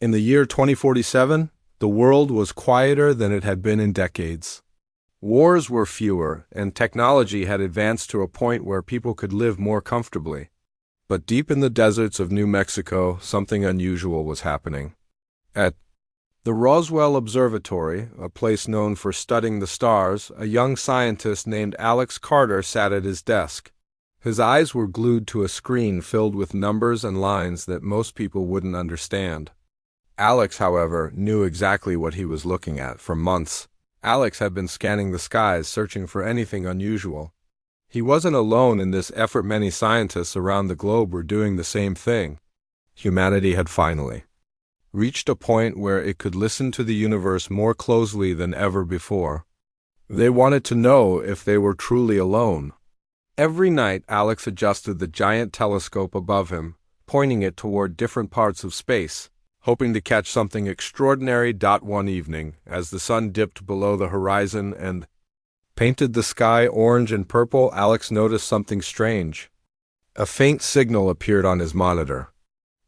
In the year 2047, the world was quieter than it had been in decades. Wars were fewer, and technology had advanced to a point where people could live more comfortably. But deep in the deserts of New Mexico, something unusual was happening. At the Roswell Observatory, a place known for studying the stars, a young scientist named Alex Carter sat at his desk. His eyes were glued to a screen filled with numbers and lines that most people wouldn't understand. Alex, however, knew exactly what he was looking at for months. Alex had been scanning the skies, searching for anything unusual. He wasn't alone in this effort. Many scientists around the globe were doing the same thing. Humanity had finally reached a point where it could listen to the universe more closely than ever before. They wanted to know if they were truly alone. Every night, Alex adjusted the giant telescope above him, pointing it toward different parts of space, hoping to catch something extraordinary. One evening, as the sun dipped below the horizon and painted the sky orange and purple, Alex noticed something strange. A faint signal appeared on his monitor.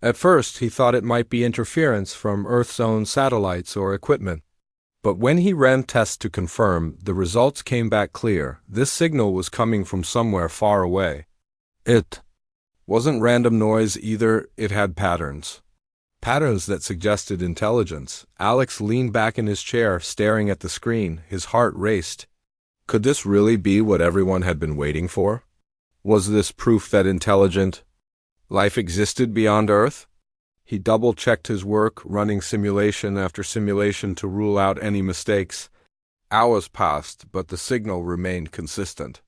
At first, he thought it might be interference from Earth's own satellites or equipment. But when he ran tests to confirm, the results came back clear. This signal was coming from somewhere far away. It wasn't random noise either, it had patterns. Patterns that suggested intelligence. Alex leaned back in his chair, staring at the screen. His heart raced. Could this really be what everyone had been waiting for? Was this proof that intelligent life existed beyond Earth? He double-checked his work, running simulation after simulation to rule out any mistakes. Hours passed, but the signal remained consistent.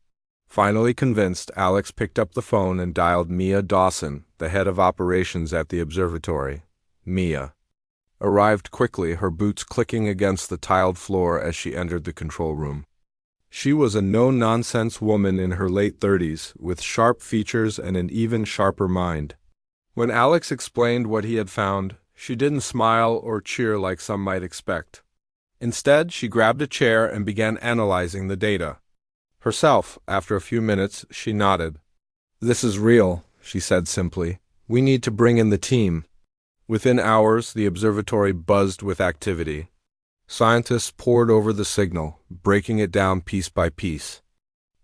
Finally convinced, Alex picked up the phone and dialed Mia Dawson, the head of operations at the observatory. Mia arrived quickly, her boots clicking against the tiled floor as she entered the control room. She was a no-nonsense woman in her late 30s, with sharp features and an even sharper mind. When Alex explained what he had found, she didn't smile or cheer like some might expect. Instead, she grabbed a chair and began analyzing the data. Herself, after a few minutes, she nodded. "This is real," she said simply. "We need to bring in the team." Within hours, the observatory buzzed with activity. Scientists pored over the signal, breaking it down piece by piece.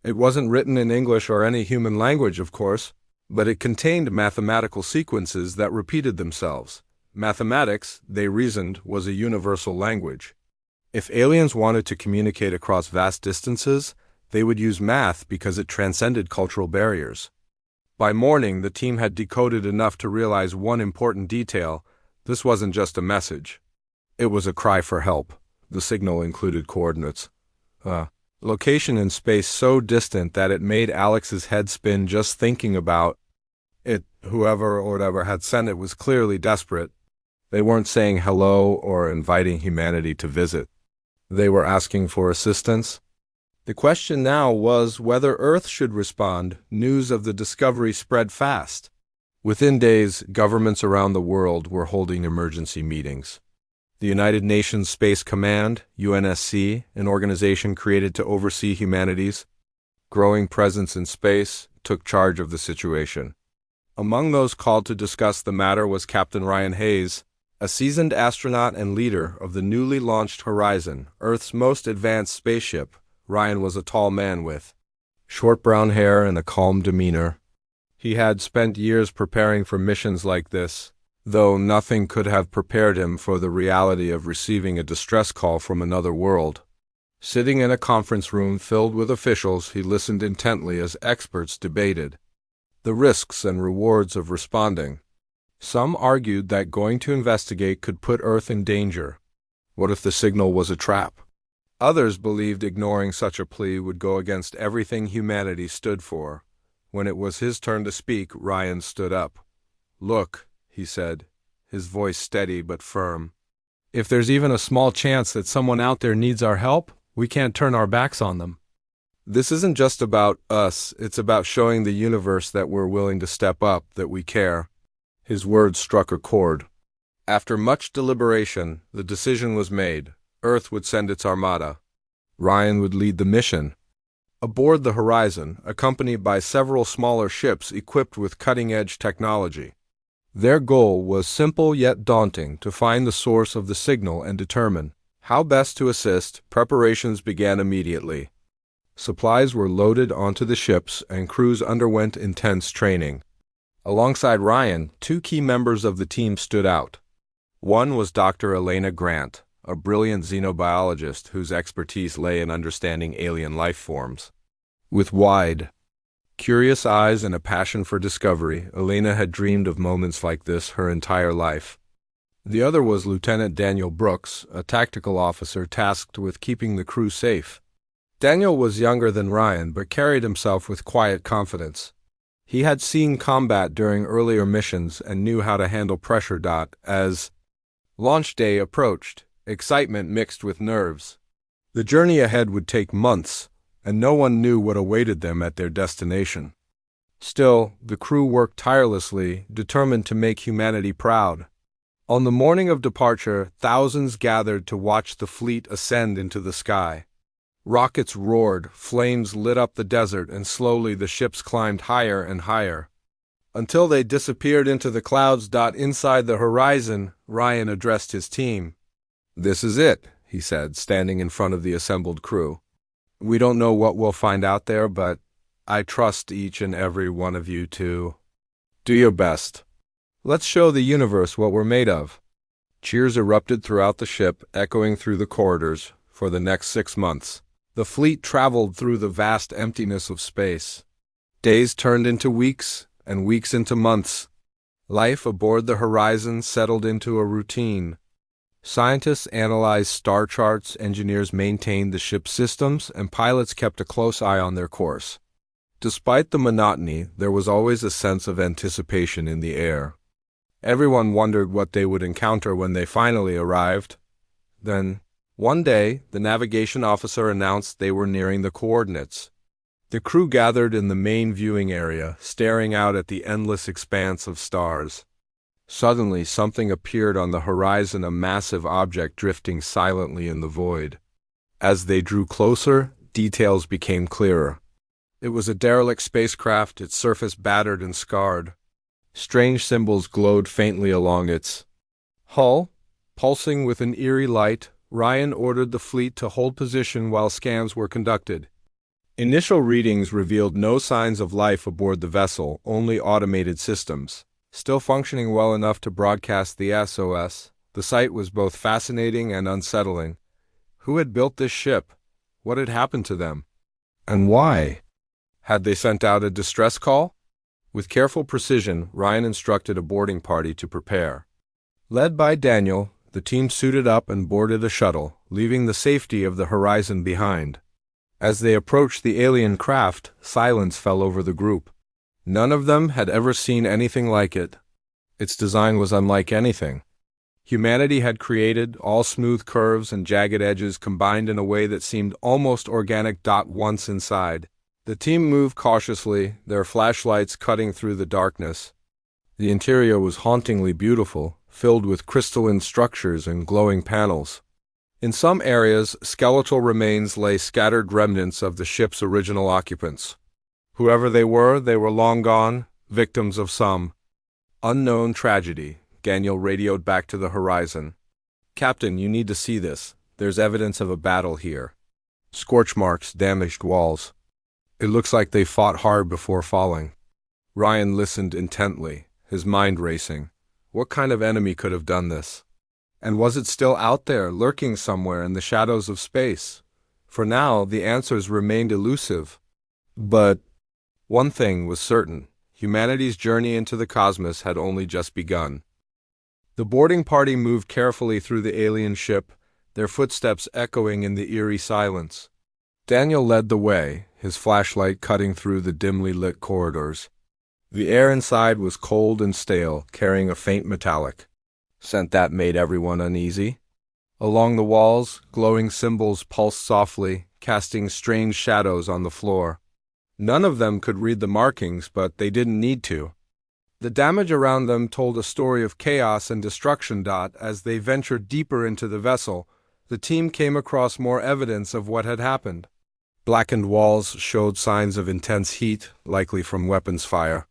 It wasn't written in English or any human language, of course, but it contained mathematical sequences that repeated themselves. Mathematics, they reasoned, was a universal language. If aliens wanted to communicate across vast distances, they would use math because it transcended cultural barriers. By morning, the team had decoded enough to realize one important detail. This wasn't just a message. It was a cry for help. The signal included coordinates. Location in space so distant that it made Alex's head spin just thinking about it. Whoever or whatever had sent it was clearly desperate. They weren't saying hello or inviting humanity to visit. They were asking for assistance. The question now was whether Earth should respond. News of the discovery spread fast. Within days, governments around the world were holding emergency meetings. The United Nations Space Command, UNSC, an organization created to oversee humanity's growing presence in space, took charge of the situation. Among those called to discuss the matter was Captain Ryan Hayes, a seasoned astronaut and leader of the newly launched Horizon, Earth's most advanced spaceship. Ryan was a tall man with short brown hair and a calm demeanor. He had spent years preparing for missions like this, though nothing could have prepared him for the reality of receiving a distress call from another world. Sitting in a conference room filled with officials, he listened intently as experts debated the risks and rewards of responding. Some argued that going to investigate could put Earth in danger. What if the signal was a trap? Others believed ignoring such a plea would go against everything humanity stood for. When it was his turn to speak, Ryan stood up. "Look," he said, his voice steady but firm. "If there's even a small chance that someone out there needs our help, we can't turn our backs on them. This isn't just about us, it's about showing the universe that we're willing to step up, that we care." His words struck a chord. After much deliberation, the decision was made. Earth would send its Armada. Ryan would lead the mission. Aboard the Horizon, accompanied by several smaller ships equipped with cutting-edge technology. Their goal was simple yet daunting: to find the source of the signal and determine how best to assist. Preparations began immediately. Supplies were loaded onto the ships, and crews underwent intense training. Alongside Ryan, two key members of the team stood out. One was Dr. Elena Grant, a brilliant xenobiologist whose expertise lay in understanding alien life forms. With wide, curious eyes and a passion for discovery, Elena had dreamed of moments like this her entire life. The other was Lieutenant Daniel Brooks, a tactical officer tasked with keeping the crew safe. Daniel was younger than Ryan, but carried himself with quiet confidence. He had seen combat during earlier missions and knew how to handle pressure. As launch day approached, excitement mixed with nerves. The journey ahead would take months, and no one knew what awaited them at their destination. Still, the crew worked tirelessly, determined to make humanity proud. On the morning of departure, thousands gathered to watch the fleet ascend into the sky. Rockets roared, flames lit up the desert, and slowly the ships climbed higher and higher, until they disappeared into the clouds. Inside the horizon, Ryan addressed his team. "This is it," he said, standing in front of the assembled crew. "We don't know what we'll find out there, but I trust each and every one of you to do your best. Let's show the universe what we're made of." Cheers erupted throughout the ship, echoing through the corridors. For the next 6 months, the fleet traveled through the vast emptiness of space. Days turned into weeks, and weeks into months. Life aboard the Horizon settled into a routine. Scientists analyzed star charts, engineers maintained the ship's systems, and pilots kept a close eye on their course. Despite the monotony, there was always a sense of anticipation in the air. Everyone wondered what they would encounter when they finally arrived. Then, one day, the navigation officer announced they were nearing the coordinates. The crew gathered in the main viewing area, staring out at the endless expanse of stars. Suddenly, something appeared on the horizon, a massive object drifting silently in the void. As they drew closer, details became clearer. It was a derelict spacecraft, its surface battered and scarred. Strange symbols glowed faintly along its hull. Pulsing with an eerie light, Ryan ordered the fleet to hold position while scans were conducted. Initial readings revealed no signs of life aboard the vessel, only automated systems, still functioning well enough to broadcast the SOS. The sight was both fascinating and unsettling. Who had built this ship? What had happened to them? And why? Had they sent out a distress call? With careful precision, Ryan instructed a boarding party to prepare. Led by Daniel, the team suited up and boarded a shuttle, leaving the safety of the Horizon behind. As they approached the alien craft, silence fell over the group. None of them had ever seen anything like it. Its design was unlike anything humanity had created, all smooth curves and jagged edges combined in a way that seemed almost organic. Once inside, the team moved cautiously, their flashlights cutting through the darkness. The interior was hauntingly beautiful, filled with crystalline structures and glowing panels. In some areas, skeletal remains lay, scattered remnants of the ship's original occupants. Whoever they were long gone, victims of some unknown tragedy. Daniel radioed back to the Horizon. "Captain, you need to see this. There's evidence of a battle here. Scorch marks, damaged walls. It looks like they fought hard before falling." Ryan listened intently, his mind racing. What kind of enemy could have done this? And was it still out there, lurking somewhere in the shadows of space? For now, the answers remained elusive. But one thing was certain: humanity's journey into the cosmos had only just begun. The boarding party moved carefully through the alien ship, their footsteps echoing in the eerie silence. Daniel led the way, his flashlight cutting through the dimly lit corridors. The air inside was cold and stale, carrying a faint metallic scent that made everyone uneasy. Along the walls, glowing symbols pulsed softly, casting strange shadows on the floor. None of them could read the markings, but they didn't need to. The damage around them told a story of chaos and destruction. As they ventured deeper into the vessel, the team came across more evidence of what had happened. Blackened walls showed signs of intense heat, likely from weapons fire.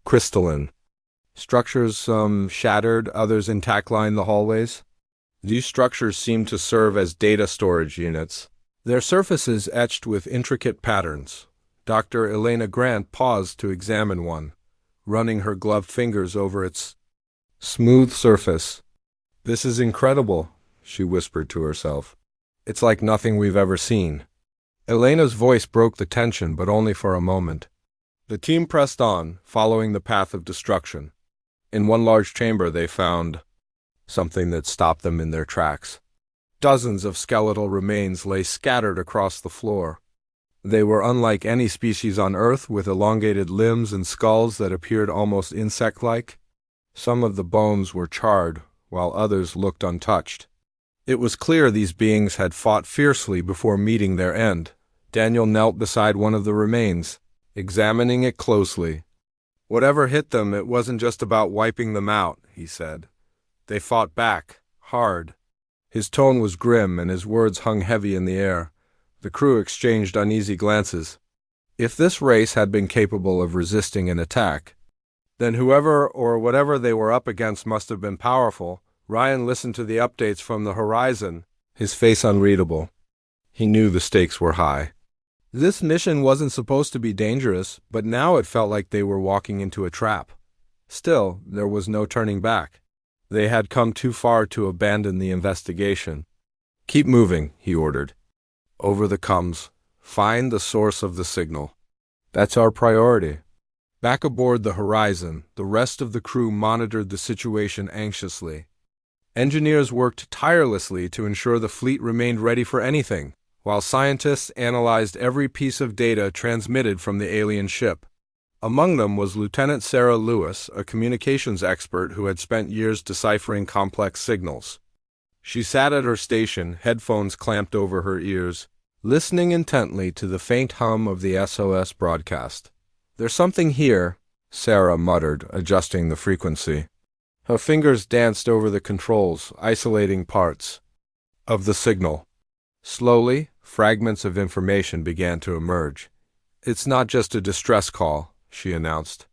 Crystalline Structures, some shattered, others intact, line the hallways. These structures seemed to serve as data storage units, their surfaces etched with intricate patterns. Dr. Elena Grant paused to examine one, running her gloved fingers over its smooth surface. "This is incredible," she whispered to herself. "It's like nothing we've ever seen." Elena's voice broke the tension, but only for a moment. The team pressed on, following the path of destruction. In one large chamber they found something that stopped them in their tracks. Dozens of skeletal remains lay scattered across the floor. They were unlike any species on Earth, with elongated limbs and skulls that appeared almost insect-like. Some of the bones were charred, while others looked untouched. It was clear these beings had fought fiercely before meeting their end. Daniel knelt beside one of the remains, examining it closely. "Whatever hit them, it wasn't just about wiping them out," he said. "They fought back, hard." His tone was grim, and his words hung heavy in the air. The crew exchanged uneasy glances. If this race had been capable of resisting an attack, then whoever or whatever they were up against must have been powerful. Ryan listened to the updates from the horizon, his face unreadable. He knew the stakes were high. This mission wasn't supposed to be dangerous, but now it felt like they were walking into a trap. Still, there was no turning back. They had come too far to abandon the investigation. "Keep moving," he ordered. "Over the comes. Find the source of the signal. That's our priority." Back aboard the Horizon, the rest of the crew monitored the situation anxiously. Engineers worked tirelessly to ensure the fleet remained ready for anything, while scientists analyzed every piece of data transmitted from the alien ship. Among them was Lieutenant Sarah Lewis, a communications expert who had spent years deciphering complex signals. She sat at her station, headphones clamped over her ears, listening intently to the faint hum of the SOS broadcast. "There's something here," Sarah muttered, adjusting the frequency. Her fingers danced over the controls, isolating parts of the signal. Slowly, fragments of information began to emerge. "It's not just a distress call," she announced.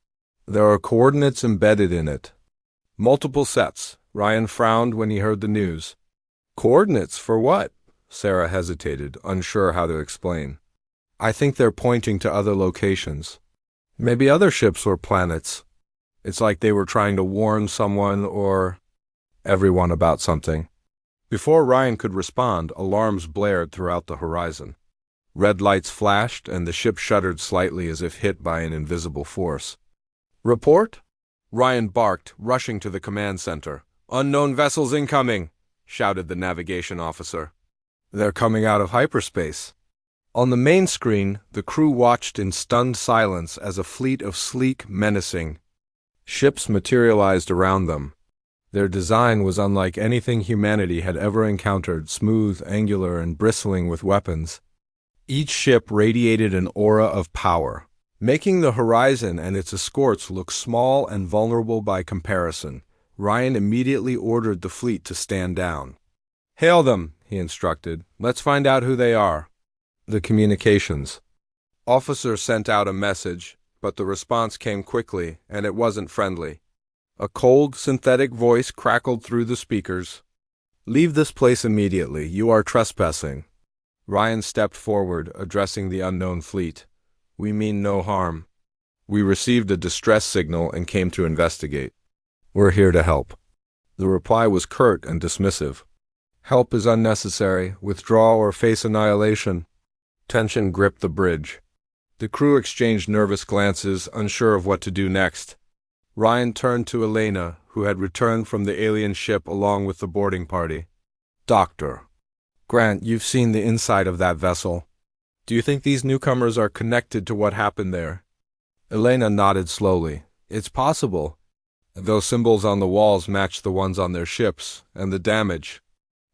"There are coordinates embedded in it. Multiple sets." Ryan frowned when he heard the news. "Coordinates for what?" Sarah hesitated, unsure how to explain. "I think they're pointing to other locations. Maybe other ships or planets. It's like they were trying to warn someone or everyone about something." Before Ryan could respond, alarms blared throughout the horizon. Red lights flashed, and the ship shuddered slightly as if hit by an invisible force. "Report?" Ryan barked, rushing to the command center. "Unknown vessels incoming," shouted the navigation officer. "They're coming out of hyperspace." On the main screen, the crew watched in stunned silence as a fleet of sleek, menacing ships materialized around them. Their design was unlike anything humanity had ever encountered, smooth, angular, and bristling with weapons. Each ship radiated an aura of power, making the Horizon and its escorts look small and vulnerable by comparison. Ryan immediately ordered the fleet to stand down. "Hail them," he instructed. "Let's find out who they are." The communications officer sent out a message, but the response came quickly, and it wasn't friendly. A cold, synthetic voice crackled through the speakers. "Leave this place immediately. You are trespassing." Ryan stepped forward, addressing the unknown fleet. "We mean no harm. We received a distress signal and came to investigate. We're here to help." The reply was curt and dismissive. "Help is unnecessary. Withdraw or face annihilation." Tension gripped the bridge. The crew exchanged nervous glances, unsure of what to do next. Ryan turned to Elena, who had returned from the alien ship along with the boarding party. "Dr. Grant, you've seen the inside of that vessel. Do you think these newcomers are connected to what happened there?" Elena nodded slowly. "It's possible. Those symbols on the walls match the ones on their ships, and the damage.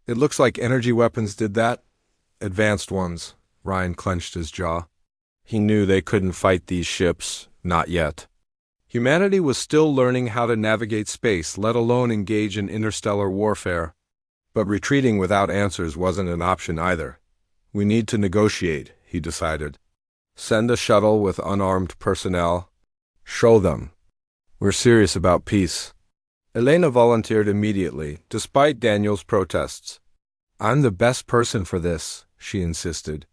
It looks like energy weapons did that." "Advanced ones." Ryan clenched his jaw. He knew they couldn't fight these ships, not yet. Humanity was still learning how to navigate space, let alone engage in interstellar warfare. But retreating without answers wasn't an option either. "We need to negotiate," he decided. "Send a shuttle with unarmed personnel. Show them We're serious about peace. Elena volunteered immediately, despite Daniel's protests. I'm the best person for this, she insisted.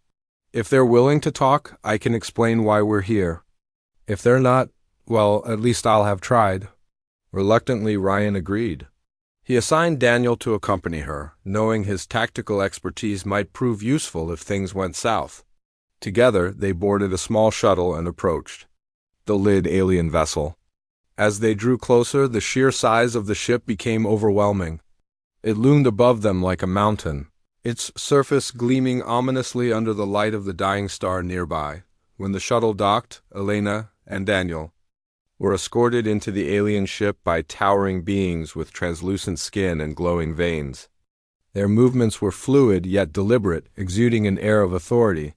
If they're willing to talk, I can explain why we're here. If they're not, well, at least I'll have tried. Reluctantly, Ryan agreed. He assigned Daniel to accompany her, knowing his tactical expertise might prove useful if things went south. Together, they boarded a small shuttle and approached the Lid alien vessel. As they drew closer, the sheer size of the ship became overwhelming. It loomed above them like a mountain, its surface gleaming ominously under the light of the dying star nearby. When the shuttle docked, Elena and Daniel were escorted into the alien ship by towering beings with translucent skin and glowing veins. Their movements were fluid yet deliberate, exuding an air of authority.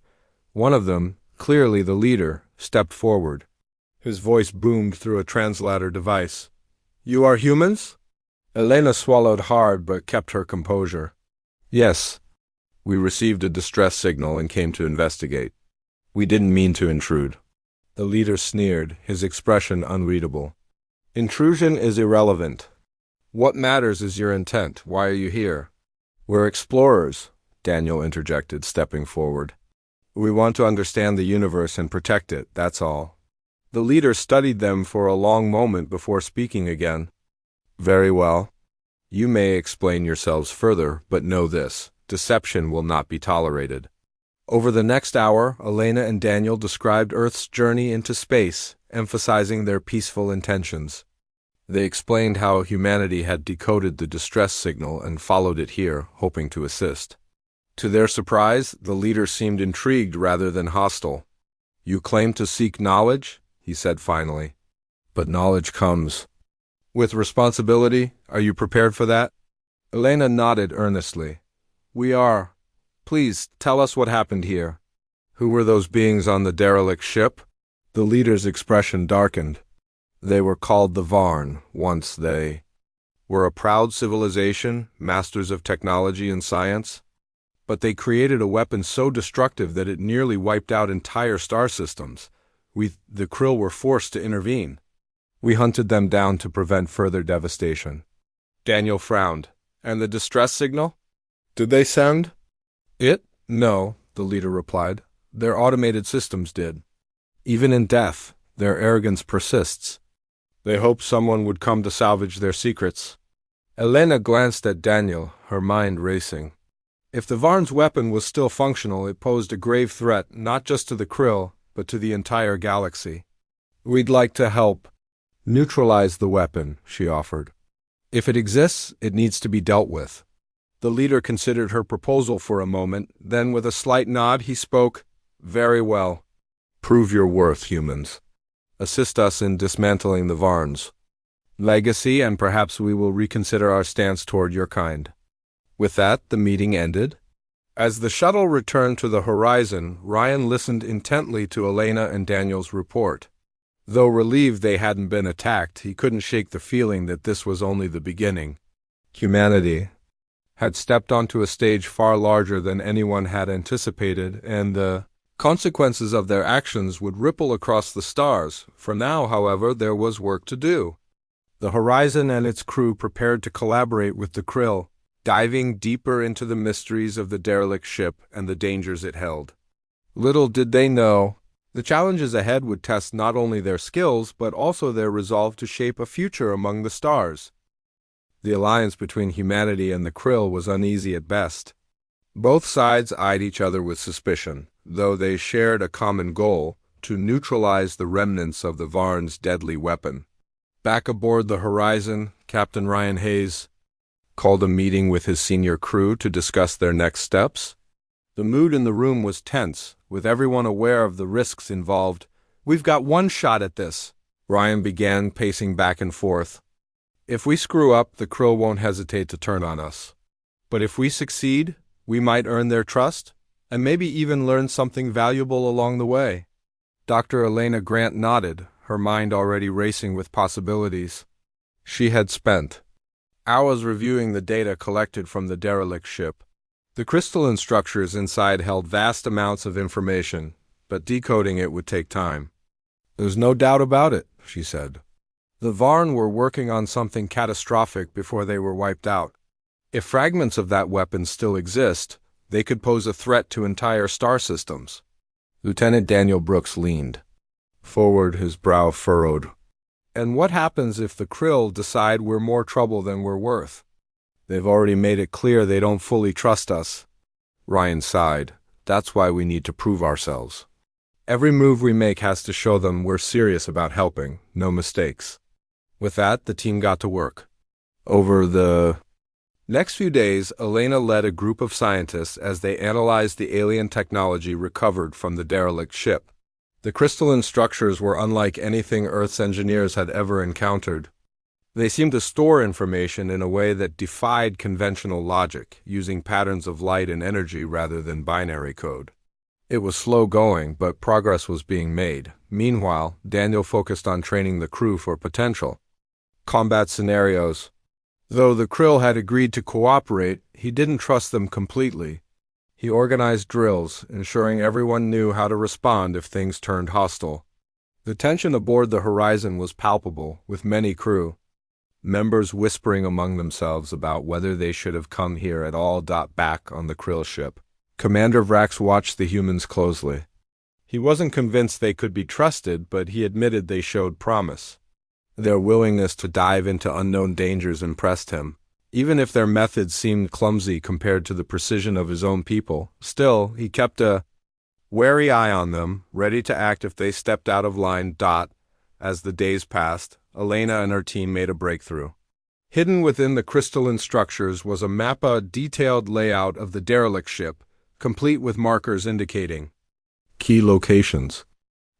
One of them, clearly the leader, stepped forward. His voice boomed through a translator device. "You are humans?" Elena swallowed hard but kept her composure. "Yes. We received a distress signal and came to investigate. We didn't mean to intrude." The leader sneered, his expression unreadable. "Intrusion is irrelevant. What matters is your intent. Why are you here?" "We're explorers," Daniel interjected, stepping forward. "We want to understand the universe and protect it, that's all." The leader studied them for a long moment before speaking again. "Very well. You may explain yourselves further, but know this: deception will not be tolerated." Over the next hour, Elena and Daniel described Earth's journey into space, emphasizing their peaceful intentions. They explained how humanity had decoded the distress signal and followed it here, hoping to assist. To their surprise, the leader seemed intrigued rather than hostile. "You claim to seek knowledge," he said finally. "But knowledge comes with responsibility. Are you prepared for that?" Elena nodded earnestly. "We are. Please, tell us what happened here." "Who were those beings on the derelict ship?" The leader's expression darkened. "They were called the Varn. Once they were a proud civilization, masters of technology and science. But they created a weapon so destructive that it nearly wiped out entire star systems. The Krill were forced to intervene. We hunted them down to prevent further devastation." Daniel frowned. "And the distress signal? Did they send it?" "No," the leader replied. "Their automated systems did. Even in death, their arrogance persists. They hoped someone would come to salvage their secrets." Elena glanced at Daniel, her mind racing. If the Varn's weapon was still functional, it posed a grave threat not just to the Krill, but to the entire galaxy. "We'd like to help neutralize the weapon," she offered. "If it exists, it needs to be dealt with." The leader considered her proposal for a moment, then with a slight nod he spoke. "Very well. Prove your worth, humans. Assist us in dismantling the Varn's legacy, and perhaps we will reconsider our stance toward your kind." With that, the meeting ended. As the shuttle returned to the horizon, Ryan listened intently to Elena and Daniel's report. Though relieved they hadn't been attacked, he couldn't shake the feeling that this was only the beginning. Humanity had stepped onto a stage far larger than anyone had anticipated, and the consequences of their actions would ripple across the stars. For now, however, there was work to do. The Horizon and its crew prepared to collaborate with the Krill, diving deeper into the mysteries of the derelict ship and the dangers it held. Little did they know, the challenges ahead would test not only their skills, but also their resolve to shape a future among the stars. The alliance between humanity and the Krill was uneasy at best. Both sides eyed each other with suspicion, though they shared a common goal: to neutralize the remnants of the Varn's deadly weapon. Back aboard the Horizon, Captain Ryan Hayes called a meeting with his senior crew to discuss their next steps. The mood in the room was tense, with everyone aware of the risks involved. "We've got one shot at this," Ryan began, pacing back and forth. "If we screw up, the Krill won't hesitate to turn on us. But if we succeed, we might earn their trust, and maybe even learn something valuable along the way." Dr. Elena Grant nodded, her mind already racing with possibilities. She had spent hours reviewing the data collected from the derelict ship. The crystalline structures inside held vast amounts of information, but decoding it would take time. "There's no doubt about it," she said. The Varn were working on something catastrophic before they were wiped out. If fragments of that weapon still exist, they could pose a threat to entire star systems. Lieutenant Daniel Brooks leaned forward, his brow furrowed. And what happens if the Krill decide we're more trouble than we're worth? They've already made it clear they don't fully trust us. Ryan sighed. That's why we need to prove ourselves. Every move we make has to show them we're serious about helping, no mistakes. With that, the team got to work. Over the next few days, Elena led a group of scientists as they analyzed the alien technology recovered from the derelict ship. The crystalline structures were unlike anything Earth's engineers had ever encountered. They seemed to store information in a way that defied conventional logic, using patterns of light and energy rather than binary code. It was slow going, but progress was being made. Meanwhile, Daniel focused on training the crew for potential combat scenarios. Though the Krill had agreed to cooperate, he didn't trust them completely. He organized drills, ensuring everyone knew how to respond if things turned hostile. The tension aboard the Horizon was palpable, with many crew members whispering among themselves about whether they should have come here at all. Back on the Krill ship, Commander Vrax watched the humans closely. He wasn't convinced they could be trusted, but he admitted they showed promise. Their willingness to dive into unknown dangers impressed him. Even if their methods seemed clumsy compared to the precision of his own people, still, he kept a wary eye on them, ready to act if they stepped out of line. As the days passed, Elena and her team made a breakthrough. Hidden within the crystalline structures was a detailed layout of the derelict ship, complete with markers indicating key locations.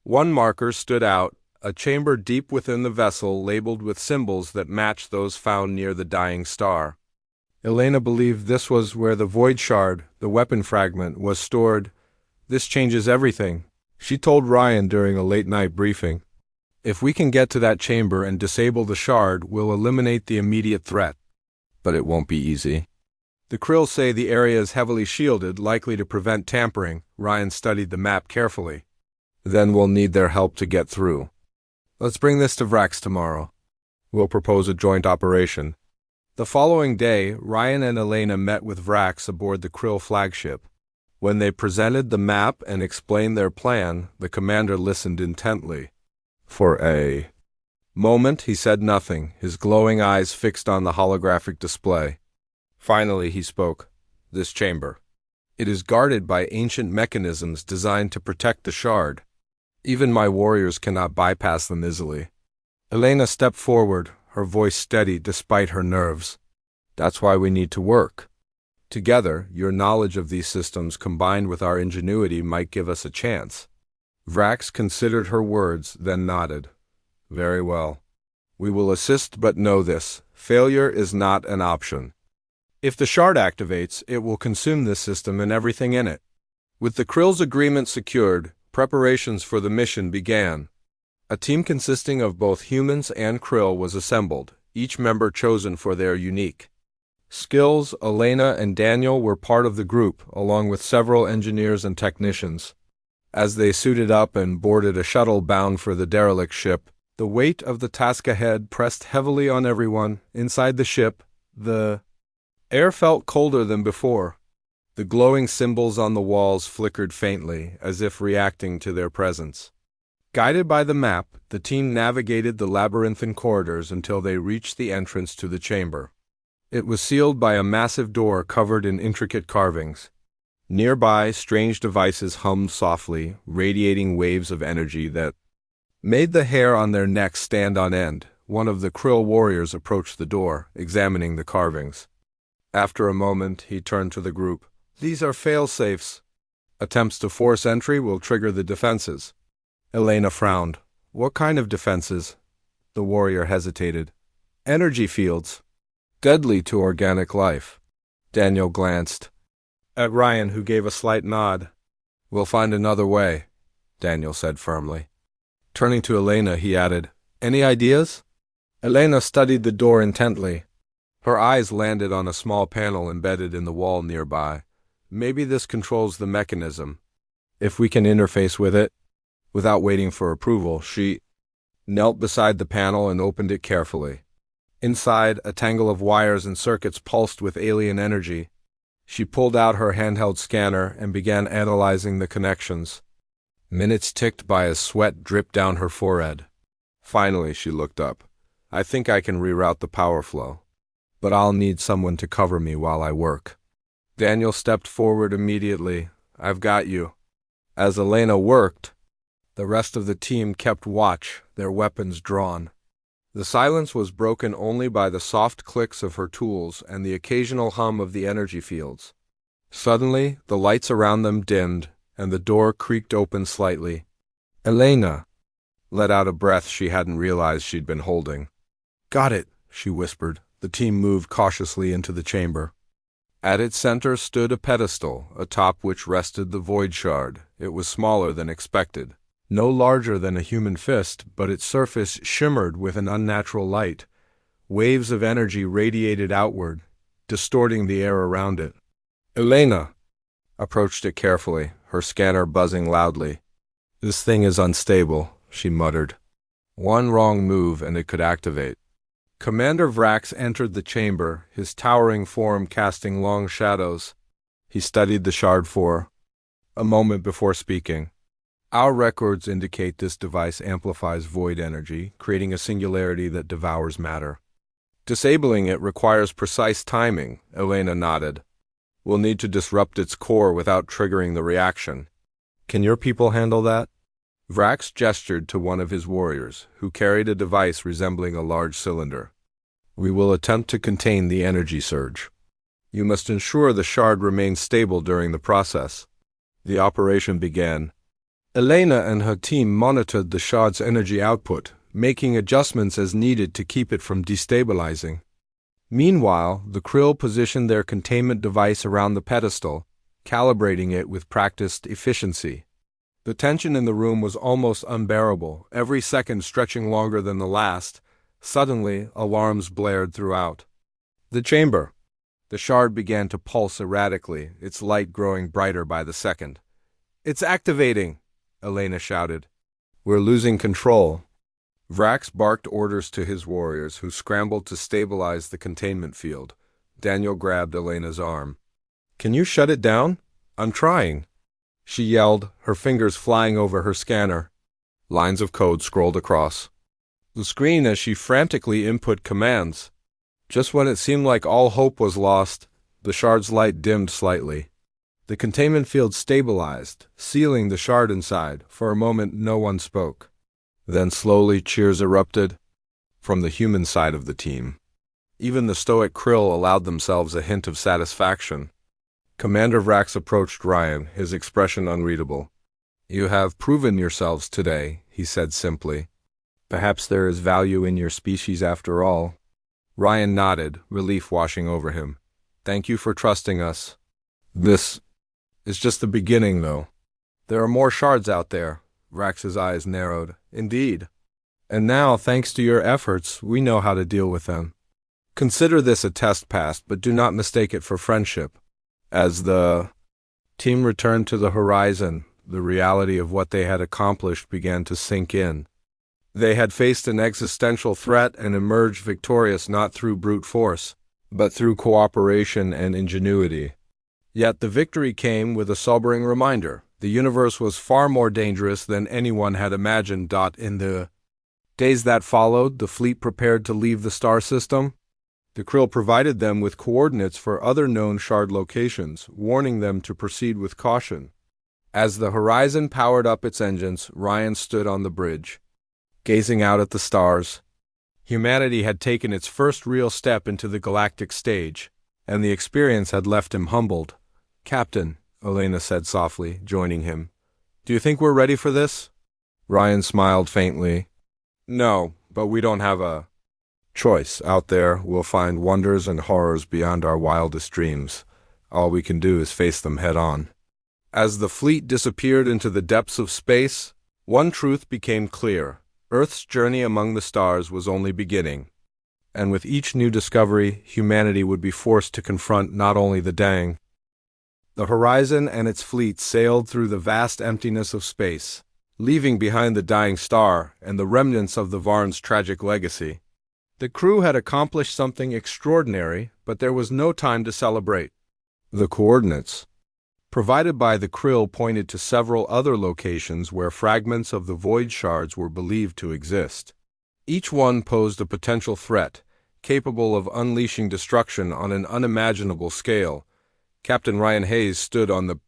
One marker stood out, a chamber deep within the vessel labeled with symbols that matched those found near the dying star. Elena believed this was where the Void Shard, the weapon fragment, was stored. This changes everything, she told Ryan during a late-night briefing. If we can get to that chamber and disable the shard, we'll eliminate the immediate threat. But it won't be easy. The Krill say the area is heavily shielded, likely to prevent tampering. Ryan studied the map carefully. Then we'll need their help to get through. Let's bring this to Vrax tomorrow. We'll propose a joint operation. The following day, Ryan and Elena met with Vrax aboard the Krill flagship. When they presented the map and explained their plan, the commander listened intently. For a moment, he said nothing, his glowing eyes fixed on the holographic display. Finally, he spoke. This chamber. It is guarded by ancient mechanisms designed to protect the shard. Even my warriors cannot bypass them easily. Elena stepped forward, her voice steady despite her nerves. That's why we need to work. Together, your knowledge of these systems combined with our ingenuity might give us a chance. Vrax considered her words, then nodded. Very well. We will assist, but know this. Failure is not an option. If the shard activates, it will consume this system and everything in it. With the Krill's agreement secured, preparations for the mission began. A team consisting of both humans and Krill was assembled, each member chosen for their unique skills. Elena and Daniel were part of the group, along with several engineers and technicians. As they suited up and boarded a shuttle bound for the derelict ship, the weight of the task ahead pressed heavily on everyone. Inside the ship, the air felt colder than before. The glowing symbols on the walls flickered faintly, as if reacting to their presence. Guided by the map, the team navigated the labyrinthine corridors until they reached the entrance to the chamber. It was sealed by a massive door covered in intricate carvings. Nearby, strange devices hummed softly, radiating waves of energy that made the hair on their necks stand on end. One of the Krill warriors approached the door, examining the carvings. After a moment, he turned to the group. These are fail-safes. Attempts to force entry will trigger the defenses. Elena frowned. What kind of defenses? The warrior hesitated. Energy fields. Deadly to organic life. Daniel glanced at Ryan, who gave a slight nod. We'll find another way, Daniel said firmly. Turning to Elena, he added, Any ideas? Elena studied the door intently. Her eyes landed on a small panel embedded in the wall nearby. Maybe this controls the mechanism. If we can interface with it, without waiting for approval, she knelt beside the panel and opened it carefully. Inside, a tangle of wires and circuits pulsed with alien energy. She pulled out her handheld scanner and began analyzing the connections. Minutes ticked by as sweat dripped down her forehead. Finally, she looked up. I think I can reroute the power flow, but I'll need someone to cover me while I work. Daniel stepped forward immediately. I've got you. As Elena worked, the rest of the team kept watch, their weapons drawn. The silence was broken only by the soft clicks of her tools and the occasional hum of the energy fields. Suddenly, the lights around them dimmed, and the door creaked open slightly. Elena let out a breath she hadn't realized she'd been holding. Got it, she whispered. The team moved cautiously into the chamber. At its center stood a pedestal, atop which rested the void shard. It was smaller than expected. No larger than a human fist, but its surface shimmered with an unnatural light. Waves of energy radiated outward, distorting the air around it. Elena approached it carefully, her scanner buzzing loudly. This thing is unstable, she muttered. One wrong move and it could activate. Commander Vrax entered the chamber, his towering form casting long shadows. He studied the shard for a moment before speaking. Our records indicate this device amplifies void energy, creating a singularity that devours matter. Disabling it requires precise timing, Elena nodded. We'll need to disrupt its core without triggering the reaction. Can your people handle that? Vrax gestured to one of his warriors, who carried a device resembling a large cylinder. We will attempt to contain the energy surge. You must ensure the shard remains stable during the process. The operation began. Elena and her team monitored the shard's energy output, making adjustments as needed to keep it from destabilizing. Meanwhile, the Krill positioned their containment device around the pedestal, calibrating it with practiced efficiency. The tension in the room was almost unbearable, every second stretching longer than the last. Suddenly, alarms blared throughout the chamber. The shard began to pulse erratically, its light growing brighter by the second. It's activating, Elena shouted. We're losing control. Vrax barked orders to his warriors, who scrambled to stabilize the containment field. Daniel grabbed Elena's arm. Can you shut it down? I'm trying, she yelled, her fingers flying over her scanner. Lines of code scrolled across the screen as she frantically input commands. Just when it seemed like all hope was lost, the shard's light dimmed slightly. The containment field stabilized, sealing the shard inside. For a moment, no one spoke. Then slowly cheers erupted from the human side of the team. Even the stoic Krill allowed themselves a hint of satisfaction. Commander Vrax approached Ryan, his expression unreadable. You have proven yourselves today, he said simply. Perhaps there is value in your species after all. Ryan nodded, relief washing over him. Thank you for trusting us. This is just the beginning, though. There are more shards out there. Vrax's eyes narrowed. Indeed. And now, thanks to your efforts, we know how to deal with them. Consider this a test pass, but do not mistake it for friendship. As the team returned to the horizon, the reality of what they had accomplished began to sink in. They had faced an existential threat and emerged victorious not through brute force, but through cooperation and ingenuity. Yet the victory came with a sobering reminder. The universe was far more dangerous than anyone had imagined. In the days that followed, the fleet prepared to leave the star system. The Krill provided them with coordinates for other known shard locations, warning them to proceed with caution. As the horizon powered up its engines, Ryan stood on the bridge, gazing out at the stars. Humanity had taken its first real step into the galactic stage, and the experience had left him humbled. Captain, Elena said softly, joining him. Do you think we're ready for this? Ryan smiled faintly. No, but we don't have a choice. Out there, we'll find wonders and horrors beyond our wildest dreams. All we can do is face them head on. As the fleet disappeared into the depths of space, one truth became clear. Earth's journey among the stars was only beginning. And with each new discovery, humanity would be forced to confront not only the horizon and its fleet sailed through the vast emptiness of space. leaving behind the dying star and the remnants of the Varn's tragic legacy. The crew had accomplished something extraordinary, but there was no time to celebrate. The coordinates provided by the krill pointed to several other locations where fragments of the void shards were believed to exist. Each one posed a potential threat, capable of unleashing destruction on an unimaginable scale. Captain Ryan Hayes stood on the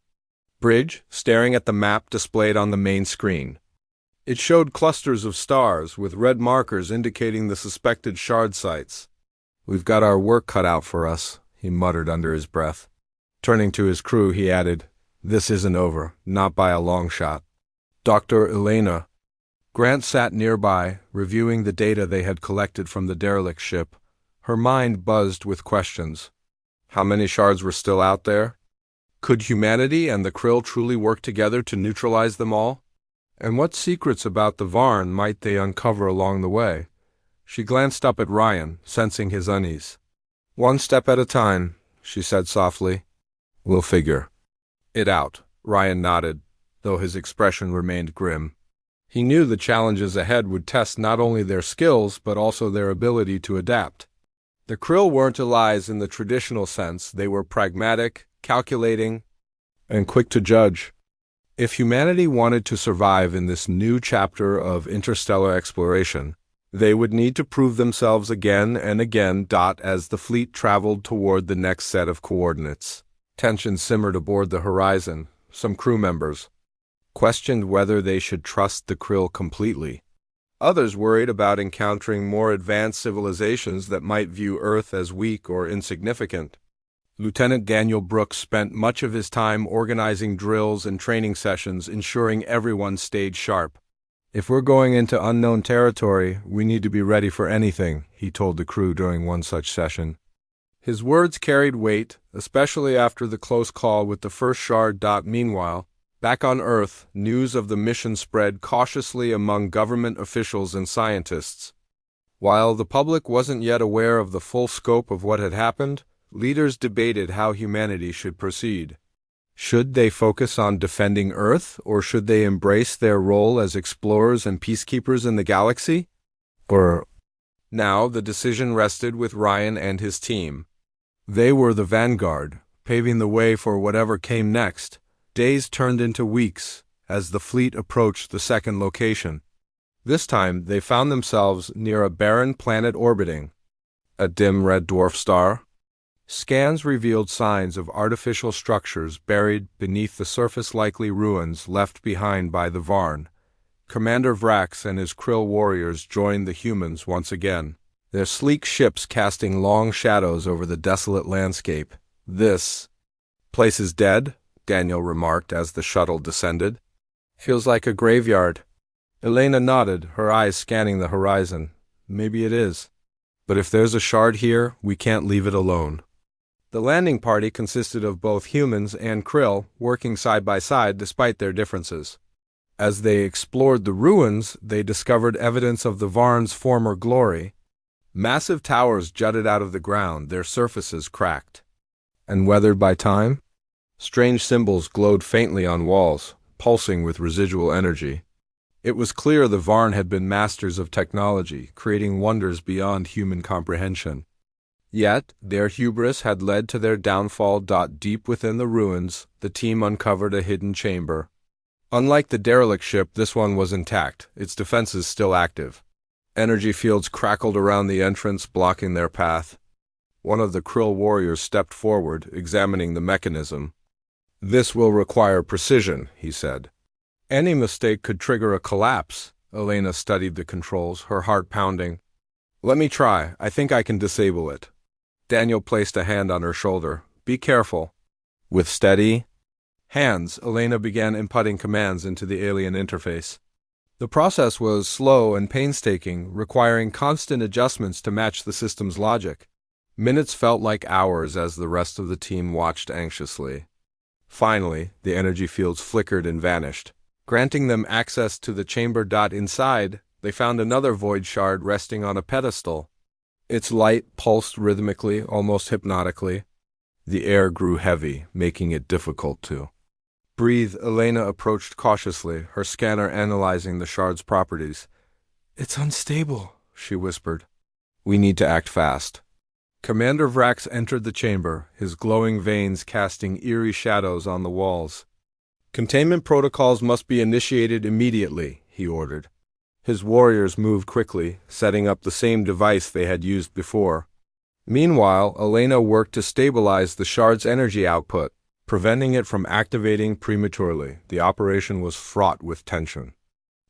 bridge, staring at the map displayed on the main screen. It showed clusters of stars, with red markers indicating the suspected shard sites. "We've got our work cut out for us," he muttered under his breath. Turning to his crew, he added, "This isn't over, not by a long shot." Dr. Elena Grant sat nearby, reviewing the data they had collected from the derelict ship. Her mind buzzed with questions. How many shards were still out there? Could humanity and the krill truly work together to neutralize them all? And what secrets about the Varn might they uncover along the way? She glanced up at Ryan, sensing his unease. "One step at a time," she said softly. "We'll figure it out." Ryan nodded, though his expression remained grim. He knew the challenges ahead would test not only their skills, but also their ability to adapt. The krill weren't allies in the traditional sense. They were pragmatic, calculating, and quick to judge. If humanity wanted to survive in this new chapter of interstellar exploration, they would need to prove themselves again and again. As the fleet traveled toward the next set of coordinates, tension simmered aboard the horizon. Some crew members questioned whether they should trust the krill completely. Others worried about encountering more advanced civilizations that might view Earth as weak or insignificant. Lieutenant Daniel Brooks spent much of his time organizing drills and training sessions, ensuring everyone stayed sharp. "If we're going into unknown territory, we need to be ready for anything," he told the crew during one such session. His words carried weight, especially after the close call with the first shard. Meanwhile, back on Earth, news of the mission spread cautiously among government officials and scientists. While the public wasn't yet aware of the full scope of what had happened, leaders debated how humanity should proceed. Should they focus on defending Earth, or should they embrace their role as explorers and peacekeepers in the galaxy? Now the decision rested with Ryan and his team. They were the vanguard, paving the way for whatever came next. Days turned into weeks as the fleet approached the second location. This time they found themselves near a barren planet orbiting a dim red dwarf star. Scans revealed signs of artificial structures buried beneath the surface-likely ruins left behind by the Varn. Commander Vrax and his krill warriors joined the humans once again, their sleek ships casting long shadows over the desolate landscape. "This place is dead," Daniel remarked as the shuttle descended. "Feels like a graveyard." Elena nodded, her eyes scanning the horizon. "Maybe it is. But if there's a shard here, we can't leave it alone." The landing party consisted of both humans and krill, working side by side despite their differences. As they explored the ruins, they discovered evidence of the Varn's former glory. Massive towers jutted out of the ground, their surfaces cracked and weathered by time. Strange symbols glowed faintly on walls, pulsing with residual energy. It was clear the Varn had been masters of technology, creating wonders beyond human comprehension. Yet, their hubris had led to their downfall. Deep within the ruins, the team uncovered a hidden chamber. Unlike the derelict ship, this one was intact, its defenses still active. Energy fields crackled around the entrance, blocking their path. One of the krill warriors stepped forward, examining the mechanism. "This will require precision," he said. "Any mistake could trigger a collapse." Elena studied the controls, her heart pounding. "Let me try. I think I can disable it." Daniel placed a hand on her shoulder. "Be careful." With steady hands, Elena began inputting commands into the alien interface. The process was slow and painstaking, requiring constant adjustments to match the system's logic. Minutes felt like hours as the rest of the team watched anxiously. Finally, the energy fields flickered and vanished, granting them access to the chamber. Inside, they found another void shard resting on a pedestal. Its light pulsed rhythmically, almost hypnotically. The air grew heavy, making it difficult to Breathe, Elena approached cautiously, her scanner analyzing the shard's properties. It's unstable, she whispered. We need to act fast. Commander Vrax entered the chamber, his glowing veins casting eerie shadows on the walls. Containment protocols must be initiated immediately, he ordered. His warriors moved quickly, setting up the same device they had used before. Meanwhile, Elena worked to stabilize the shard's energy output, preventing it from activating prematurely. The operation was fraught with tension.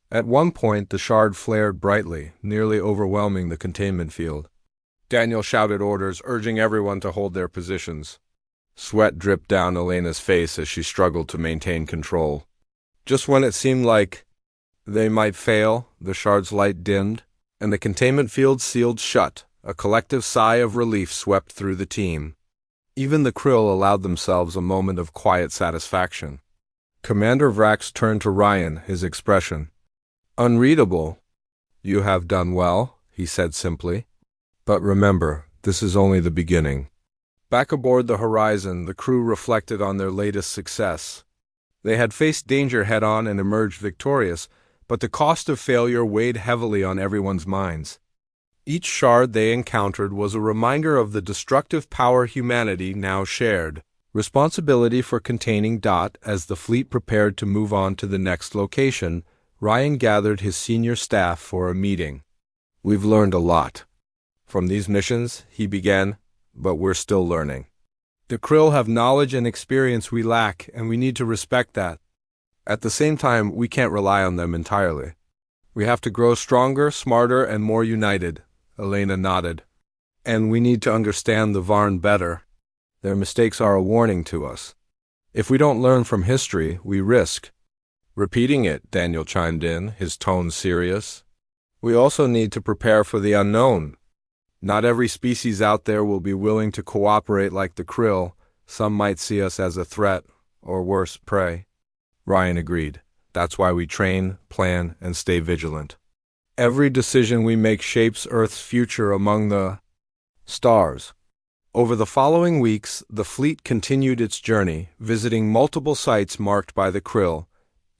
At one point, the shard flared brightly, nearly overwhelming the containment field. Daniel shouted orders, urging everyone to hold their positions. Sweat dripped down Elena's face as she struggled to maintain control. Just when it seemed like they might fail, the shard's light dimmed, and the containment field sealed shut. A collective sigh of relief swept through the team. Even the krill allowed themselves a moment of quiet satisfaction. Commander Vrax turned to Ryan, his expression unreadable. You have done well, he said simply. But remember, this is only the beginning. Back aboard the Horizon, the crew reflected on their latest success. They had faced danger head-on and emerged victorious, but the cost of failure weighed heavily on everyone's minds. Each shard they encountered was a reminder of the destructive power humanity now shared. Responsibility for containing Dot as the fleet prepared to move on to the next location, Ryan gathered his senior staff for a meeting. We've learned a lot from these missions, he began, but we're still learning. The krill have knowledge and experience we lack, and we need to respect that. At the same time, we can't rely on them entirely. We have to grow stronger, smarter, and more united. Elena nodded. And we need to understand the Varn better. Their mistakes are a warning to us. If we don't learn from history, we risk repeating it, Daniel chimed in, his tone serious. We also need to prepare for the unknown. Not every species out there will be willing to cooperate like the krill. Some might see us as a threat, or worse, prey. Ryan agreed. That's why we train, plan, and stay vigilant. Every decision we make shapes Earth's future among the stars. Over the following weeks, the fleet continued its journey, visiting multiple sites marked by the krill.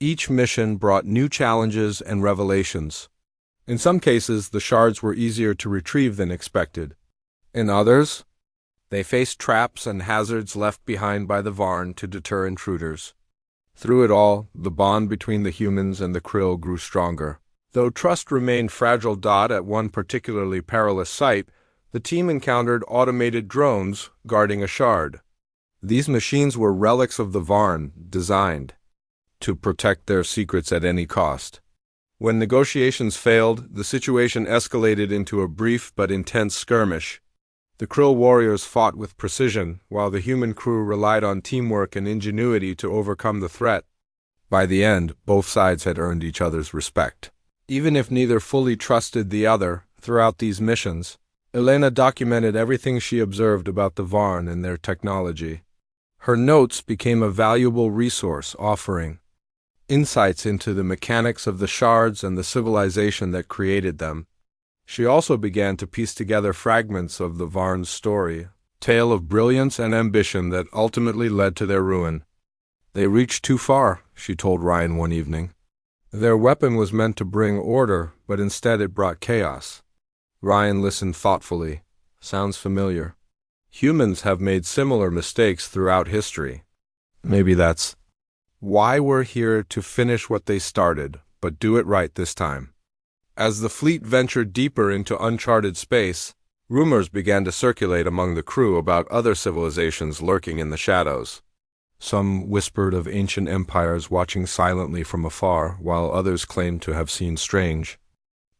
Each mission brought new challenges and revelations. In some cases, the shards were easier to retrieve than expected. In others, they faced traps and hazards left behind by the Varn to deter intruders. Through it all, the bond between the humans and the krill grew stronger. Though trust remained fragile. At one particularly perilous site, the team encountered automated drones guarding a shard. These machines were relics of the Varn, designed to protect their secrets at any cost. When negotiations failed, the situation escalated into a brief but intense skirmish. The krill warriors fought with precision, while the human crew relied on teamwork and ingenuity to overcome the threat. By the end, both sides had earned each other's respect. Even if neither fully trusted the other, throughout these missions, Elena documented everything she observed about the Varn and their technology. Her notes became a valuable resource, offering insights into the mechanics of the shards and the civilization that created them. She also began to piece together fragments of the Varn's story, tale of brilliance and ambition that ultimately led to their ruin. They reached too far, she told Ryan one evening. Their weapon was meant to bring order, but instead it brought chaos. Ryan listened thoughtfully. Sounds familiar. Humans have made similar mistakes throughout history. Maybe that's why we're here, to finish what they started, but do it right this time. As the fleet ventured deeper into uncharted space, rumors began to circulate among the crew about other civilizations lurking in the shadows. Some whispered of ancient empires watching silently from afar, while others claimed to have seen strange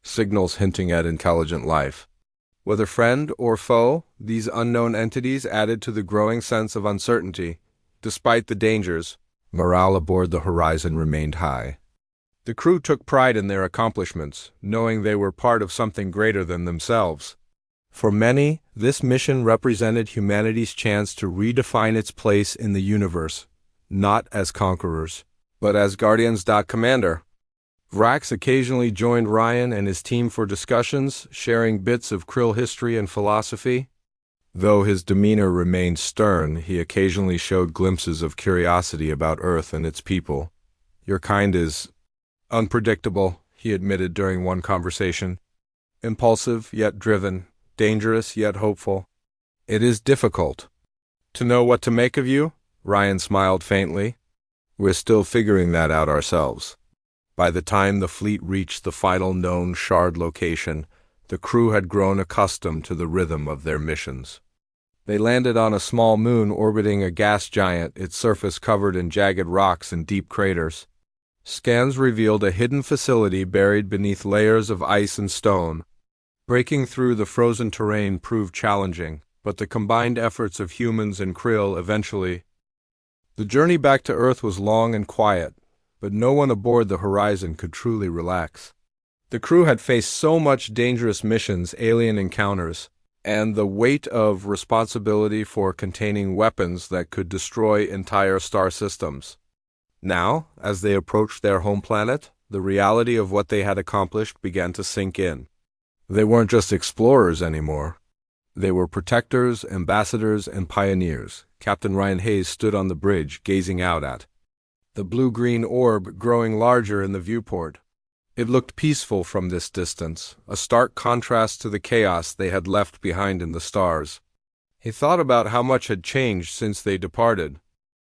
signals hinting at intelligent life. Whether friend or foe, these unknown entities added to the growing sense of uncertainty. Despite the dangers, morale aboard the Horizon remained high. The crew took pride in their accomplishments, knowing they were part of something greater than themselves. For many, this mission represented humanity's chance to redefine its place in the universe, not as conquerors, but as guardians. Commander Vrax occasionally joined Ryan and his team for discussions, sharing bits of krill history and philosophy. Though his demeanor remained stern, he occasionally showed glimpses of curiosity about Earth and its people. "Your kind is unpredictable," he admitted during one conversation. "Impulsive yet driven, dangerous yet hopeful. It is difficult to know what to make of you," Ryan smiled faintly. "We're still figuring that out ourselves." By the time the fleet reached the final known shard location, the crew had grown accustomed to the rhythm of their missions. They landed on a small moon orbiting a gas giant, its surface covered in jagged rocks and deep craters. Scans revealed a hidden facility buried beneath layers of ice and stone. Breaking through the frozen terrain proved challenging, but the combined efforts of humans and krill eventually. The journey back to Earth was long and quiet, but no one aboard the Horizon could truly relax. The crew had faced so much dangerous missions, alien encounters, and the weight of responsibility for containing weapons that could destroy entire star systems. Now, as they approached their home planet, the reality of what they had accomplished began to sink in. They weren't just explorers anymore. They were protectors, ambassadors, and pioneers. Captain Ryan Hayes stood on the bridge, gazing out at the blue-green orb growing larger in the viewport. It looked peaceful from this distance, a stark contrast to the chaos they had left behind in the stars. He thought about how much had changed since they departed.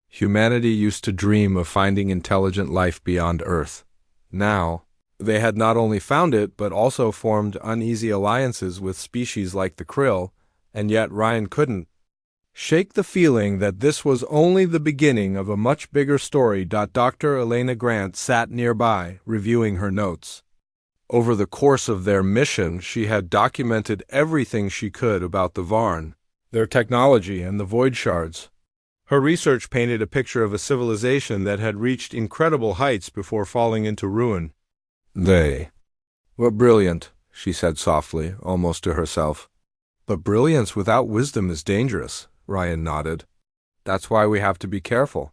Humanity used to dream of finding intelligent life beyond Earth. Now, they had not only found it, but also formed uneasy alliances with species like the krill, and yet Ryan couldn't shake the feeling that this was only the beginning of a much bigger story. Dr. Elena Grant sat nearby, reviewing her notes. Over the course of their mission, she had documented everything she could about the Varn, their technology, and the void shards. Her research painted a picture of a civilization that had reached incredible heights before falling into ruin. "They were brilliant," she said softly, almost to herself. "But brilliance without wisdom is dangerous," Ryan nodded. "That's why we have to be careful.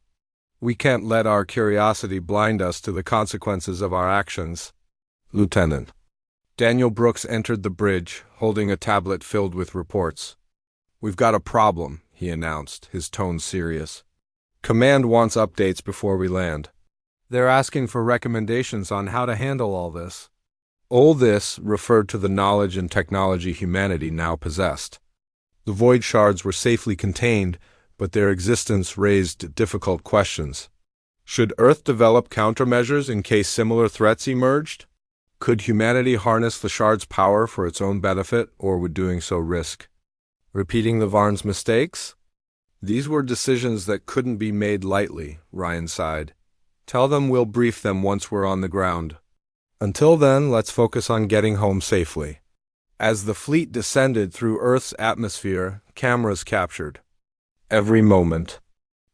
We can't let our curiosity blind us to the consequences of our actions." "Lieutenant." Daniel Brooks entered the bridge, holding a tablet filled with reports. "We've got a problem," he announced, his tone serious. "Command wants updates before we land. They're asking for recommendations on how to handle all this." All this referred to the knowledge and technology humanity now possessed. The void shards were safely contained, but their existence raised difficult questions. Should Earth develop countermeasures in case similar threats emerged? Could humanity harness the shard's power for its own benefit, or would doing so risk repeating the Varn's mistakes? These were decisions that couldn't be made lightly, Ryan sighed. "Tell them we'll brief them once we're on the ground. Until then, let's focus on getting home safely." As the fleet descended through Earth's atmosphere, cameras captured every moment.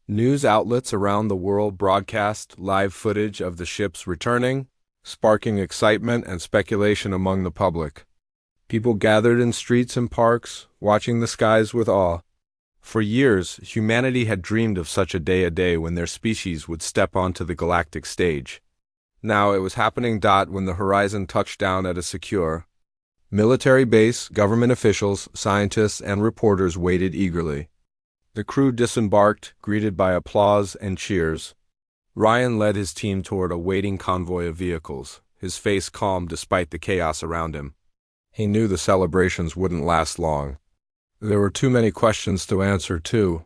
News outlets around the world broadcast live footage of the ships returning, sparking excitement and speculation among the public. People gathered in streets and parks, watching the skies with awe. For years, humanity had dreamed of such a day when their species would step onto the galactic stage. Now it was happening. When the Horizon touched down at a secure military base, government officials, scientists, and reporters waited eagerly. The crew disembarked, greeted by applause and cheers. Ryan led his team toward a waiting convoy of vehicles, his face calm despite the chaos around him. He knew the celebrations wouldn't last long. There were too many questions to answer, too.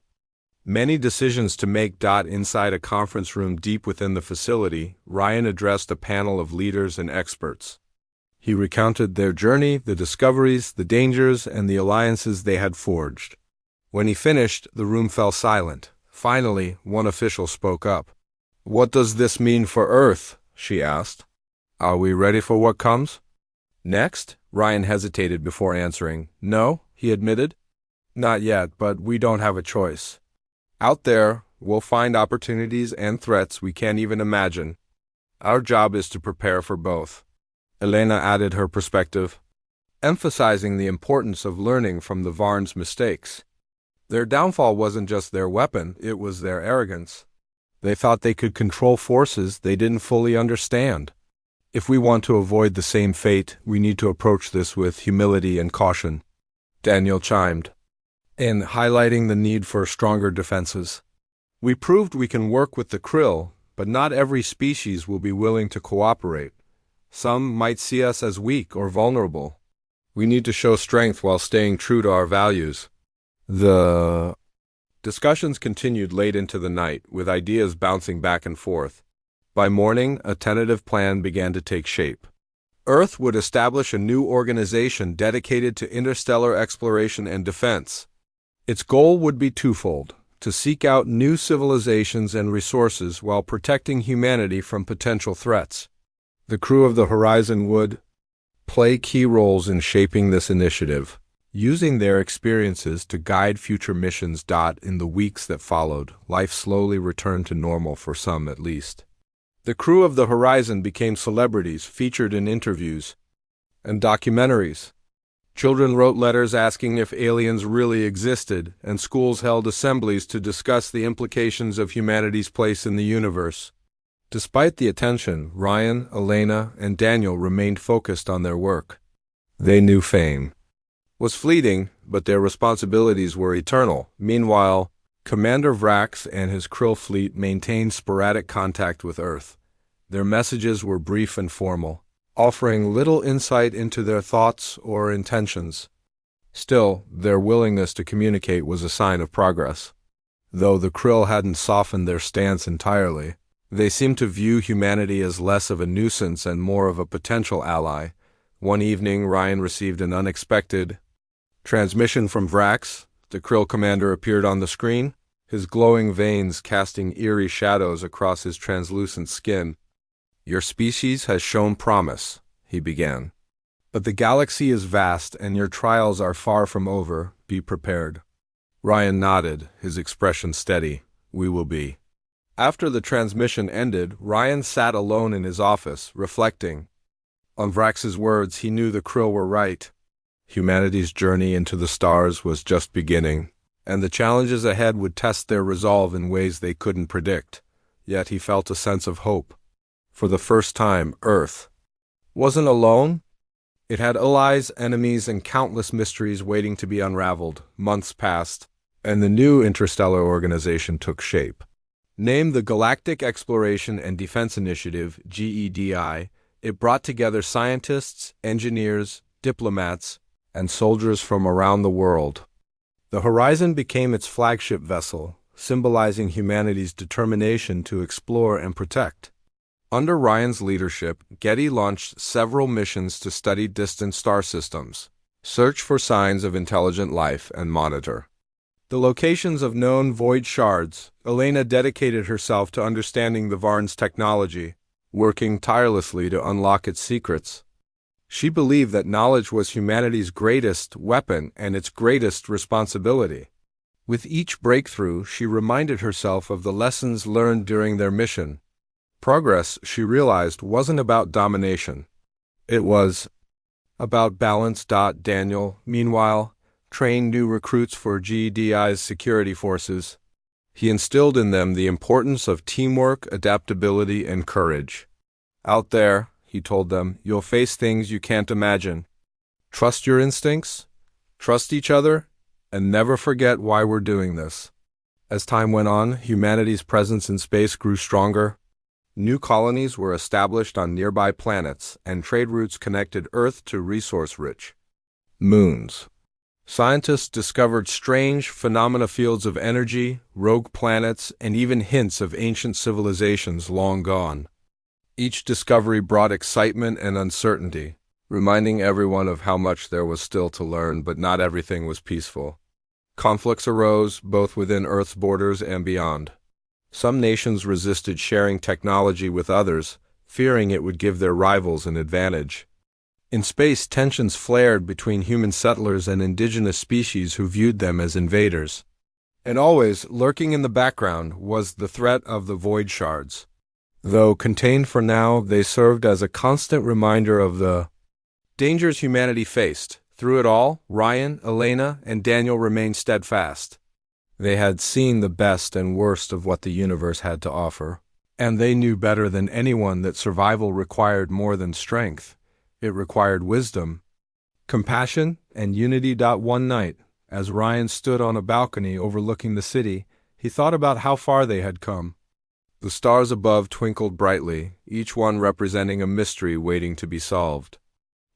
Many decisions to make. Inside a conference room deep within the facility, Ryan addressed a panel of leaders and experts. He recounted their journey, the discoveries, the dangers, and the alliances they had forged. When he finished, the room fell silent. Finally, one official spoke up. "What does this mean for Earth?" she asked. "Are we ready for what comes next?" Ryan hesitated before answering. "No," he admitted. "Not yet, but we don't have a choice. Out there, we'll find opportunities and threats we can't even imagine. Our job is to prepare for both." Elena added her perspective, emphasizing the importance of learning from the Varn's mistakes. Their downfall wasn't just their weapon, it was their arrogance. They thought they could control forces they didn't fully understand. If we want to avoid the same fate, we need to approach this with humility and caution. Daniel chimed. and highlighting the need for stronger defenses. We proved we can work with the krill, but not every species will be willing to cooperate. Some might see us as weak or vulnerable. We need to show strength while staying true to our values. The discussions continued late into the night, with ideas bouncing back and forth. By morning, a tentative plan began to take shape. Earth would establish a new organization dedicated to interstellar exploration and defense. Its goal would be twofold: to seek out new civilizations and resources while protecting humanity from potential threats. The crew of the Horizon would play key roles in shaping this initiative, using their experiences to guide future missions. In the weeks that followed, life slowly returned to normal for some at least. The crew of the Horizon became celebrities, featured in interviews and documentaries. Children wrote letters asking if aliens really existed, and schools held assemblies to discuss the implications of humanity's place in the universe. Despite the attention, Ryan, Elena, and Daniel remained focused on their work. They knew fame was fleeting, but their responsibilities were eternal. Meanwhile, Commander Vrax and his krill fleet maintained sporadic contact with Earth. Their messages were brief and formal, offering little insight into their thoughts or intentions. Still, their willingness to communicate was a sign of progress. Though the krill hadn't softened their stance entirely, they seemed to view humanity as less of a nuisance and more of a potential ally. One evening, Ryan received an unexpected transmission from Vrax. The krill commander appeared on the screen, his glowing veins casting eerie shadows across his translucent skin. "Your species has shown promise," he began. "But the galaxy is vast and your trials are far from over. Be prepared." Ryan nodded, his expression steady. "We will be." After the transmission ended, Ryan sat alone in his office, reflecting. On Vrax's words, he knew the krill were right. Humanity's journey into the stars was just beginning, and the challenges ahead would test their resolve in ways they couldn't predict. Yet he felt a sense of hope. For the first time, Earth wasn't alone. It had allies, enemies, and countless mysteries waiting to be unraveled. Months passed, and the new interstellar organization took shape. Named the Galactic Exploration and Defense Initiative, GEDI, it brought together scientists, engineers, diplomats, and soldiers from around the world. The Horizon became its flagship vessel, symbolizing humanity's determination to explore and protect. Under Ryan's leadership, Getty launched several missions to study distant star systems, search for signs of intelligent life, and monitor the locations of known void shards. Elena dedicated herself to understanding the Varn's technology, working tirelessly to unlock its secrets. She believed that knowledge was humanity's greatest weapon and its greatest responsibility. With each breakthrough, she reminded herself of the lessons learned during their mission. Progress, she realized, wasn't about domination. It was about balance. Daniel, meanwhile, trained new recruits for GDI's security forces. He instilled in them the importance of teamwork, adaptability, and courage. "Out there," he told them, "you'll face things you can't imagine. Trust your instincts, trust each other, and never forget why we're doing this." As time went on, humanity's presence in space grew stronger. New colonies were established on nearby planets, and trade routes connected Earth to resource-rich moons. Scientists discovered strange phenomena, fields of energy, rogue planets, and even hints of ancient civilizations long gone. Each discovery brought excitement and uncertainty, reminding everyone of how much there was still to learn, but not everything was peaceful. Conflicts arose, both within Earth's borders and beyond. Some nations resisted sharing technology with others, fearing it would give their rivals an advantage. In space, tensions flared between human settlers and indigenous species who viewed them as invaders. And always, lurking in the background, was the threat of the void shards. Though contained for now, they served as a constant reminder of the dangers humanity faced. Through it all, Ryan, Elena, and Daniel remained steadfast. They had seen the best and worst of what the universe had to offer, and they knew better than anyone that survival required more than strength. It required wisdom, compassion, and unity. One night, As Ryan stood on a balcony overlooking the city, he thought about how far they had come. The stars above twinkled brightly, each one representing a mystery waiting to be solved.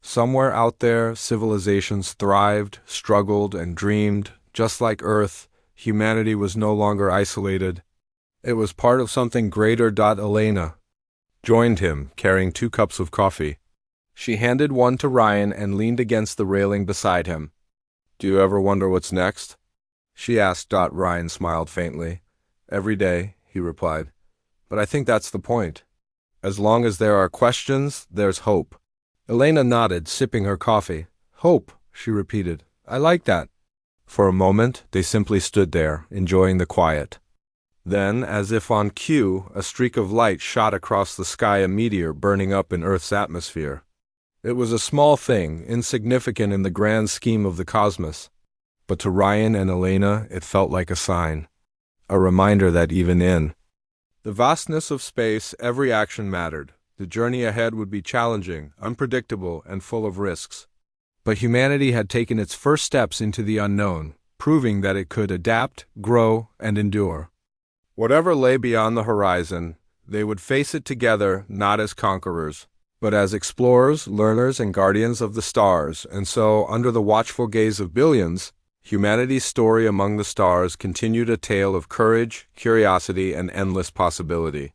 Somewhere out there, civilizations thrived, struggled, and dreamed. Just like Earth, humanity was no longer isolated. It was part of something greater. Elena joined him, carrying 2 cups of coffee. She handed one to Ryan and leaned against the railing beside him. "Do you ever wonder what's next?" she asked. Ryan smiled faintly. "Every day," he replied. "But I think that's the point. As long as there are questions, there's hope." Elena nodded, sipping her coffee. "Hope," she repeated. "I like that." For a moment, they simply stood there, enjoying the quiet. Then, as if on cue, a streak of light shot across the sky, a meteor burning up in Earth's atmosphere. It was a small thing, insignificant in the grand scheme of the cosmos. But to Ryan and Elena, it felt like a sign. A reminder that even in the vastness of space, every action mattered. The journey ahead would be challenging, unpredictable, and full of risks. But humanity had taken its first steps into the unknown, proving that it could adapt, grow, and endure. Whatever lay beyond the horizon, they would face it together, not as conquerors, but as explorers, learners, and guardians of the stars. And so, under the watchful gaze of billions, humanity's story among the stars continued, a tale of courage, curiosity, and endless possibility.